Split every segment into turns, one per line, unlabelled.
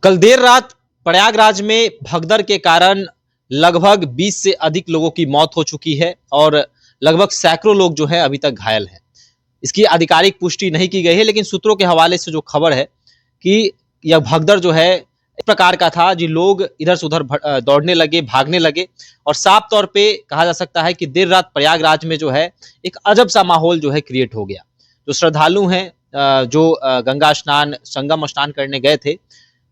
कल देर रात प्रयागराज में भगदड़ के कारण लगभग 20 से अधिक लोगों की मौत हो चुकी है और लगभग सैकड़ों लोग जो है अभी तक घायल हैं। इसकी आधिकारिक पुष्टि नहीं की गई है, लेकिन सूत्रों के हवाले से जो खबर है कि यह भगदड़ जो है इस प्रकार का था जी, लोग इधर से उधर दौड़ने लगे, भागने लगे और साफ तौर पे कहा जा सकता है कि देर रात प्रयागराज में जो है एक अजब सा माहौल जो है क्रिएट हो गया। जो श्रद्धालु हैं, जो गंगा स्नान, संगम स्नान करने गए थे,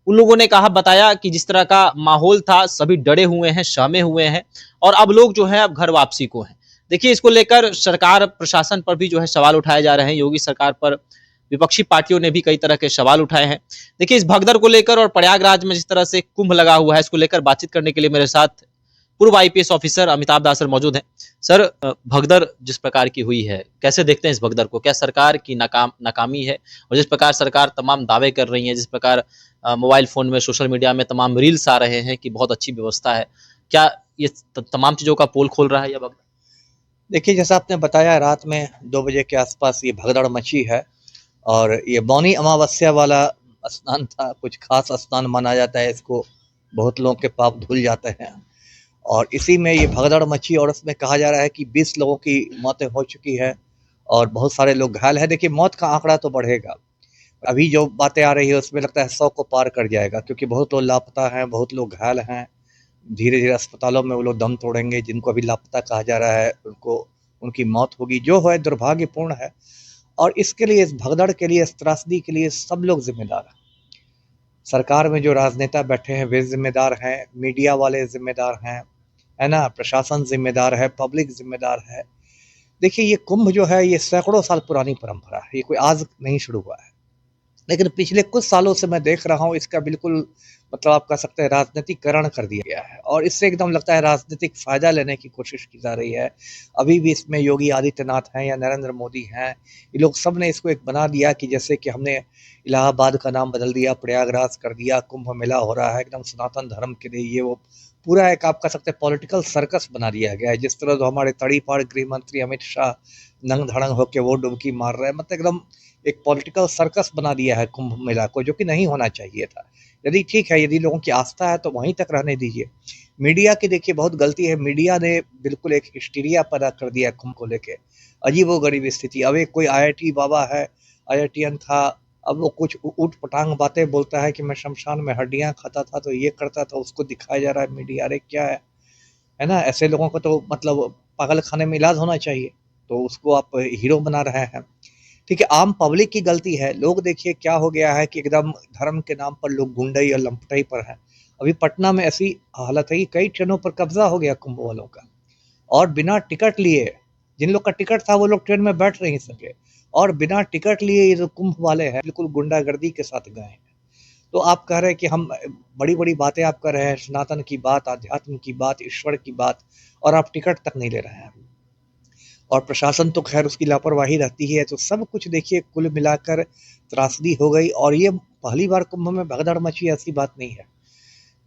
उन लोगों ने कहा, बताया कि जिस तरह का माहौल था, सभी डरे हुए हैं, सहमे हुए हैं और अब लोग जो है अब घर वापसी को हैं। देखिए, इसको लेकर सरकार प्रशासन पर भी जो है सवाल उठाए जा रहे हैं। योगी सरकार पर विपक्षी पार्टियों ने भी कई तरह के सवाल उठाए हैं। देखिए, इस भगदड़ को लेकर और प्रयागराज में जिस तरह से कुंभ लगा हुआ है, इसको लेकर बातचीत करने के लिए मेरे साथ पूर्व आईपीएस ऑफिसर अमिताभ दास सर मौजूद हैं। सर, भगदड़ जिस प्रकार की हुई है, कैसे देखते हैं इस भगदड़ को? क्या सरकार की नाकामी है? और जिस प्रकार सरकार तमाम दावे कर रही है, जिस प्रकार मोबाइल फोन में, सोशल मीडिया में तमाम रील्स आ रहे हैं कि बहुत अच्छी व्यवस्था है, क्या ये तमाम चीजों का पोल खोल रहा है या भगदड़?
देखिए, जैसा आपने बताया, रात में 2 बजे के आसपास ये भगदड़ मची है और ये मौनी अमावस्या वाला स्नान था। कुछ खास स्नान माना जाता है इसको, बहुत लोगों के पाप धुल जाते हैं और इसी में ये भगदड़ मची और उसमें कहा जा रहा है कि 20 लोगों की मौतें हो चुकी है और बहुत सारे लोग घायल हैं। देखिए, मौत का आंकड़ा तो बढ़ेगा। अभी जो बातें आ रही है उसमें लगता है 100 को पार कर जाएगा, क्योंकि बहुत लोग लापता हैं, बहुत लोग घायल हैं। धीरे धीरे अस्पतालों में वो लोग दम तोड़ेंगे। जिनको अभी लापता कहा जा रहा है उनको उनकी मौत होगी। जो है दुर्भाग्यपूर्ण है और इसके लिए, इस भगदड़ के लिए, इस त्रासदी के लिए सब लोग जिम्मेदार हैं। सरकार में जो राजनेता बैठे हैं वे जिम्मेदार हैं, मीडिया वाले जिम्मेदार हैं, है ना, प्रशासन जिम्मेदार है, पब्लिक जिम्मेदार है। देखिए, ये कुंभ जो है ये सैकड़ों साल पुरानी परंपरा है, ये कोई आज नहीं शुरू हुआ है। लेकिन पिछले कुछ सालों से मैं देख रहा हूँ इसका बिल्कुल, मतलब आप कह सकते हैं, राजनीतिकरण कर दिया गया है और इससे एकदम लगता है राजनीतिक फायदा लेने की कोशिश की जा रही है। अभी भी इसमें योगी आदित्यनाथ हैं या नरेंद्र मोदी हैं, ये लोग सब ने इसको एक बना दिया कि जैसे कि हमने इलाहाबाद का नाम बदल दिया, प्रयागराज कर दिया, कुंभ मेला हो रहा है एकदम सनातन धर्म के लिए। ये वो पूरा एक, आप कह सकते हैं, पॉलिटिकल सर्कस बना दिया गया है। जिस तरह जो हमारे तड़ीपार गृह मंत्री अमित शाह नंग धड़ंग होकर वो डुबकी मार रहे हैं, मतलब एकदम एक पॉलिटिकल सर्कस बना दिया है कुंभ मेला को, जो कि नहीं होना चाहिए था। यदि ठीक है, यदि लोगों की आस्था है तो वहीं तक रहने दीजिए। मीडिया की देखिए बहुत गलती है। मीडिया ने बिल्कुल एक हिस्टीरिया पैदा कर दिया कुंभ को लेके। अजीब व गरीब स्थिति। अब एक कोई आईआईटी बाबा है, आईआईटीएन था, अब वो कुछ ऊट पटांग बातें बोलता है कि मैं शमशान में हड्डियां खाता था, तो ये करता था, उसको दिखाया जा रहा है मीडिया। अरे क्या है ना, ऐसे लोगों को तो मतलब पागल खाने में इलाज होना चाहिए, तो उसको आप हीरो बना रहे हैं। ठीक है, आम पब्लिक की गलती है। लोग देखिए क्या हो गया है कि एकदम धर्म के नाम पर लोग गुंडई और लंपटाई पर हैं। अभी पटना में ऐसी हालत है कि कई ट्रेनों पर कब्जा हो गया कुंभ वालों का, और बिना टिकट लिए, जिन लोग का टिकट था वो लोग ट्रेन में बैठ नहीं सके, और बिना टिकट लिए ये जो कुंभ वाले हैं बिल्कुल गुंडागर्दी के साथ गए हैं। तो आप कह रहे हैं कि हम बड़ी बड़ी बातें आप कर रहे हैं, सनातन की बात, आध्यात्म की बात, ईश्वर की बात, और आप टिकट तक नहीं ले रहे हैं। और प्रशासन तो खैर उसकी लापरवाही रहती है। तो सब कुछ देखिए कुल मिलाकर त्रासदी हो गई। और ये पहली बार कुंभ में भगदड़ मची, ऐसी बात नहीं है।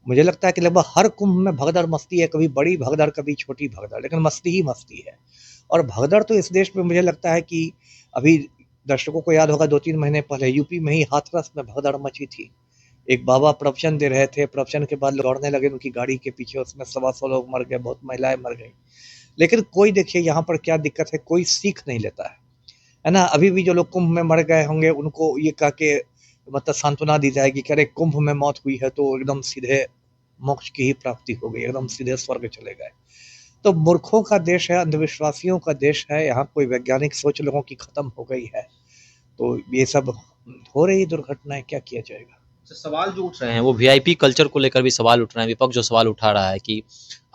मुझे लगता है कि लगभग हर कुंभ में भगदड़ मस्ती है, कभी बड़ी भगदड़ कभी छोटी भगदड़, लेकिन मस्ती ही मस्ती है। और भगदड़ तो इस देश में मुझे लगता है कि अभी दर्शकों को याद होगा 2-3 महीने पहले यूपी में ही हाथरस में भगदड़ मची थी। एक बाबा प्रवचन दे रहे थे, प्रवचन के बाद लोग दौड़ने लगे उनकी गाड़ी के पीछे, उसमें 125 लोग मर गए, बहुत महिलाएं मर गई। लेकिन कोई, देखिए यहाँ पर क्या दिक्कत है, कोई सीख नहीं लेता है ना। अभी भी जो लोग कुंभ में मर गए होंगे उनको ये कह के मतलब सांत्वना दी जाएगी कि अरे कुंभ में मौत हुई है तो एकदम सीधे मोक्ष की ही प्राप्ति हो गई, एकदम सीधे स्वर्ग चले गए। तो मूर्खों का देश है, अंधविश्वासियों का देश है। यहाँ कोई वैज्ञानिक सोच लोगों की खत्म हो गई है। तो ये सब हो रही दुर्घटनाएं, क्या किया जाएगा।
सवाल जो उठ रहे हैं वो वीआईपी कल्चर को लेकर भी सवाल उठ रहे हैं। विपक्ष जो सवाल उठा रहा है कि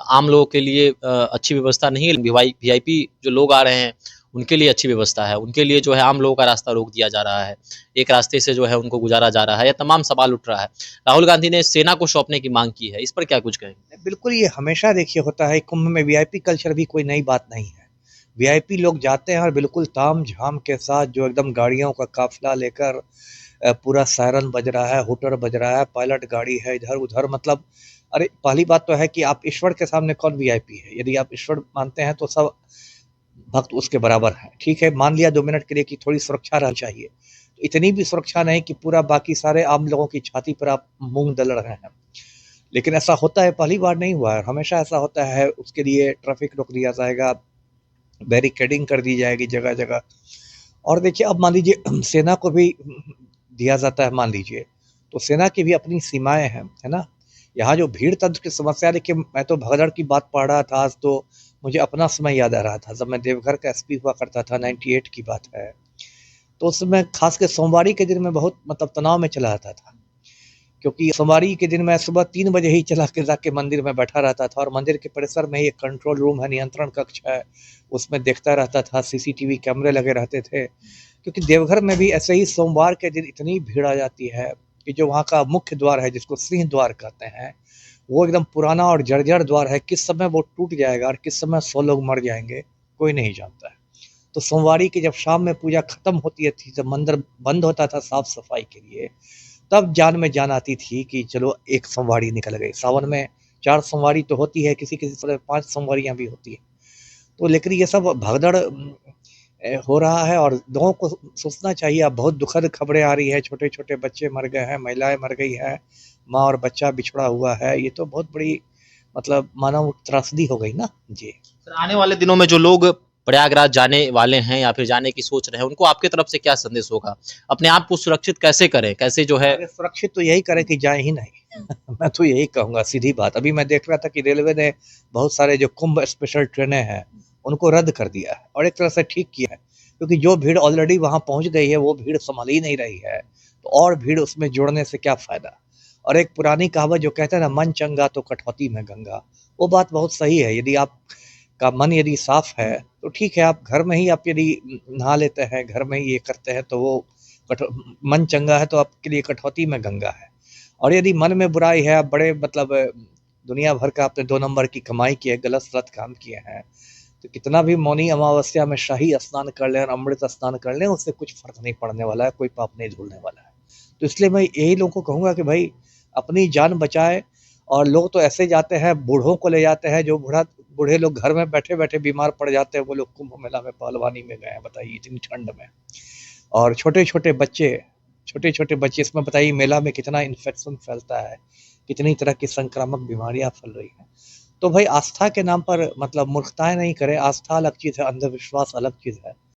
आम लोगों के लिए अच्छी व्यवस्था नहीं है, वीआईपी जो लोग आ रहे हैं उनके लिए अच्छी व्यवस्था है, उनके लिए जो है आम लोगों का रास्ता रोक दिया जा रहा है, एक रास्ते से जो है उनको गुजारा जा रहा है, या तमाम सवाल उठ रहा है। राहुल गांधी ने सेना को सौंपने की मांग की है, इस पर क्या कुछ कहेंगे?
बिल्कुल, ये हमेशा देखिए होता है कुंभ में। वीआईपी कल्चर भी कोई नई बात नहीं है। वीआईपी लोग जाते हैं और बिल्कुल ताम झाम के साथ, जो एकदम गाड़ियों का काफिला लेकर, पूरा सायरन बज रहा है, हुटर बज रहा है, पायलट गाड़ी है इधर उधर, मतलब अरे पहली बात तो है कि आप ईश्वर के सामने कौन वीआईपी है। यदि आप ईश्वर मानते हैं तो सब भक्त उसके बराबर हैं। ठीक है, मान लिया 2 मिनट के लिए कि थोड़ी सुरक्षा रहनी चाहिए, इतनी भी सुरक्षा नहीं कि पूरा बाकी सारे आम लोगों की छाती पर आप मूंग दल रहे हैं। लेकिन ऐसा होता है, पहली बार नहीं हुआ है, हमेशा ऐसा होता है। उसके लिए ट्रैफिक रोक दिया जाएगा, बैरिकेडिंग कर दी जाएगी जगह जगह। और देखिए, अब मान लीजिए सेना को भी दिया जाता है, मान लीजिए, तो सेना की भी अपनी सीमाएं हैं, है ना। यहाँ जो भीड़ तंत्र की समस्या, देखिए मैं तो भगदड़ की बात पढ़ रहा था आज, तो मुझे अपना समय याद आ रहा था जब मैं देवघर का एसपी हुआ करता था, 98 की बात है। तो उस समय खास कर सोमवारी के दिन में बहुत मतलब तनाव में चला आता था, क्योंकि सोमवारी के दिन मैं सुबह 3 बजे ही चला के जाके मंदिर में बैठा रहता था, और मंदिर के परिसर में ही एक कंट्रोल रूम है, नियंत्रण कक्ष है, उसमें देखता रहता था, सीसीटीवी कैमरे लगे रहते थे। क्योंकि देवघर में भी ऐसे ही सोमवार के दिन इतनी भीड़ आ जाती है कि जो वहाँ का मुख्य द्वार है, जिसको सिंह द्वार कहते हैं, वो एकदम पुराना और जर्जर द्वार है। किस समय वो टूट जाएगा और किस समय 100 लोग मर जाएंगे, कोई नहीं जानता है। तो सोमवारी की जब शाम में पूजा खत्म होती थी, जब मंदिर बंद होता था साफ सफाई के लिए, तब जान में जान आती थी कि चलो एक सोमवारी निकल गई। सावन में 4 सोमवारी तो होती है, किसी किसी तरह 5 सोमवारियां भी होती है। तो लेकिन ये सब भगदड़ हो रहा है, और लोगों को सोचना चाहिए। अब बहुत दुखद खबरें आ रही है, छोटे छोटे बच्चे मर गए हैं, महिलाएं मर गई है, माँ और बच्चा बिछड़ा हुआ है। ये तो बहुत बड़ी मतलब मानव त्रासदी हो गई ना जी।
सर, आने वाले दिनों में जो लोग प्रयागराज जाने वाले हैं या फिर जाने की सोच रहे हैं, उनको आपके तरफ से क्या संदेश होगा? अपने आप को सुरक्षित कैसे करें? कैसे जो है
अरे सुरक्षित तो यही करें कि जाए ही नहीं। मैं तो यही कहूँगा, सीधी बात। अभी मैं देख रहा था कि रेलवे ने बहुत सारे जो कुंभ स्पेशल ट्रेनें हैं, उनको रद्द कर दिया है, और एक तरह से ठीक किया है, क्योंकि जो भीड़ ऑलरेडी वहाँ पहुँच गई है, वो भीड़ संभल ही नहीं रही है, तो और भीड़ उसमें जोड़ने से क्या फ़ायदा। और एक पुरानी कहावत जो कहते हैं ना, मन चंगा तो कटौती में गंगा, वो बात बहुत सही है। यदि आप का मन यदि साफ है, तो ठीक है, आप घर में ही आप यदि नहा लेते हैं, घर में ही ये करते हैं, तो वो मन चंगा है, तो आपके लिए कटौती में गंगा है। और यदि मन में बुराई है, आप बड़े मतलब दुनिया भर का आपने 2 नंबर की कमाई की है, गलत सलत काम किए हैं, तो कितना भी मौनी अमावस्या में शाही स्नान कर लें और अमृत स्नान कर लें, उससे कुछ फर्क नहीं पड़ने वाला है, कोई पाप नहीं धुलने वाला है। तो इसलिए मैं यही लोगों को कहूँगा कि भाई अपनी जान बचाए। और लोग तो ऐसे जाते हैं, बूढ़ों को ले जाते हैं, जो बूढ़े लोग घर में बैठे बैठे बीमार पड़ जाते हैं, वो लोग कुंभ मेला में पहलवानी में गए हैं, बताइए इतनी ठंड में। और छोटे छोटे बच्चे, इसमें बताइए मेला में कितना इन्फेक्शन फैलता है, कितनी तरह की संक्रामक बीमारियां फैल रही हैं। तो भाई आस्था के नाम पर मतलब मूर्खताएं नहीं करें। आस्था अलग चीज़ है, अंधविश्वास अलग चीज़ है।